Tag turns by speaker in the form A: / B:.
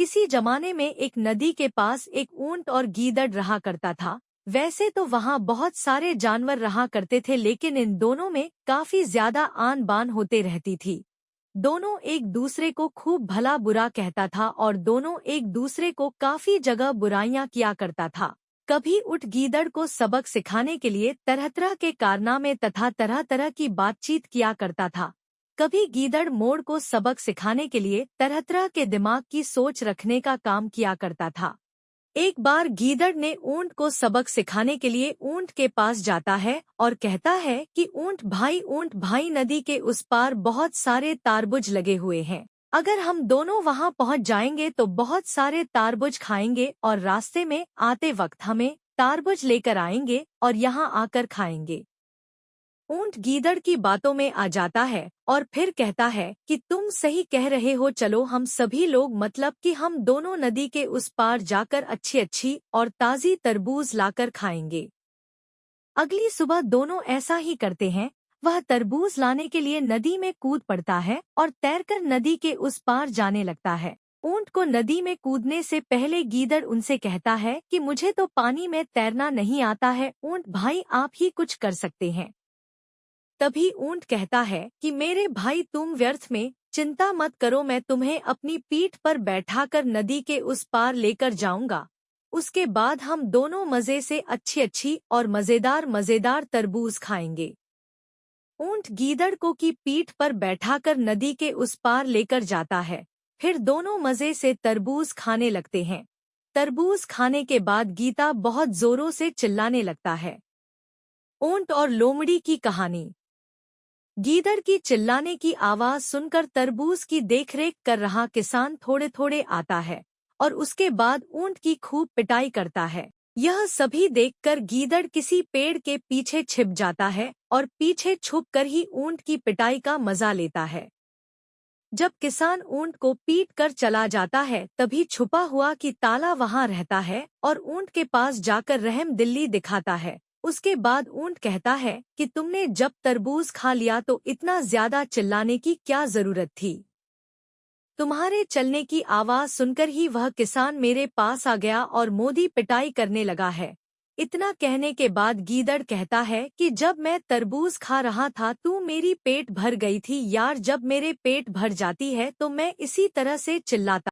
A: किसी जमाने में एक नदी के पास एक ऊंट और गीदड़ रहा करता था। वैसे तो वहाँ बहुत सारे जानवर रहा करते थे, लेकिन इन दोनों में काफी ज्यादा आन बान होते रहती थी। दोनों एक दूसरे को खूब भला बुरा कहता था और दोनों एक दूसरे को काफी जगह बुराइयां किया करता था। कभी ऊंट गीदड़ को सबक सिखाने के लिए तरह तरह के कारनामे तथा तरह तरह की बातचीत किया करता था। कभी गीदड़ मोड़ को सबक सिखाने के लिए तरह तरह के दिमाग की सोच रखने का काम किया करता था। एक बार गीदड़ ने ऊंट को सबक सिखाने के लिए ऊंट के पास जाता है और कहता है कि ऊंट भाई नदी के उस पार बहुत सारे तारबुज लगे हुए हैं। अगर हम दोनों वहां पहुंच जाएंगे तो बहुत सारे तारबुज खाएंगे और रास्ते में आते वक्त हमें तारबुज लेकर आएंगे और यहाँ आकर खाएंगे। ऊंट गीदड़ की बातों में आ जाता है और फिर कहता है कि तुम सही कह रहे हो, चलो हम सभी लोग मतलब कि हम दोनों नदी के उस पार जाकर अच्छी अच्छी और ताज़ी तरबूज लाकर खाएंगे। अगली सुबह दोनों ऐसा ही करते हैं। वह तरबूज लाने के लिए नदी में कूद पड़ता है और तैरकर नदी के उस पार जाने लगता है। ऊंट को नदी में कूदने से पहले गीदड़ उनसे कहता है कि मुझे तो पानी में तैरना नहीं आता है, ऊंट भाई आप ही कुछ कर सकते हैं। तभी ऊंट कहता है कि मेरे भाई तुम व्यर्थ में चिंता मत करो, मैं तुम्हें अपनी पीठ पर बैठाकर नदी के उस पार लेकर जाऊंगा। उसके बाद हम दोनों मजे से अच्छी अच्छी और मजेदार मजेदार तरबूज खाएंगे। ऊंट गीदड़ को की पीठ पर बैठाकर नदी के उस पार लेकर जाता है। फिर दोनों मजे से तरबूज खाने लगते हैं। तरबूज खाने के बाद गीता बहुत जोरों से चिल्लाने लगता है। ऊंट और लोमड़ी की कहानी। गीदड़ की चिल्लाने की आवाज सुनकर तरबूज की देखरेख कर रहा किसान थोड़े थोड़े आता है और उसके बाद ऊंट की खूब पिटाई करता है। यह सभी देखकर गीदड़ किसी पेड़ के पीछे छिप जाता है और पीछे छुपकर ही ऊंट की पिटाई का मजा लेता है। जब किसान ऊंट को पीट कर चला जाता है तभी छुपा हुआ कि ताला वहां रहता है और ऊंट के पास जाकर रहम दिल्ली दिखाता है। उसके बाद ऊंट कहता है कि तुमने जब तरबूज खा लिया तो इतना ज्यादा चिल्लाने की क्या जरूरत थी। तुम्हारे चलने की आवाज सुनकर ही वह किसान मेरे पास आ गया और मोदी पिटाई करने लगा है। इतना कहने के बाद गीदड़ कहता है कि जब मैं तरबूज खा रहा था तू मेरी पेट भर गई थी यार, जब मेरे पेट भर जाती है तो मैं इसी तरह से चिल्लाता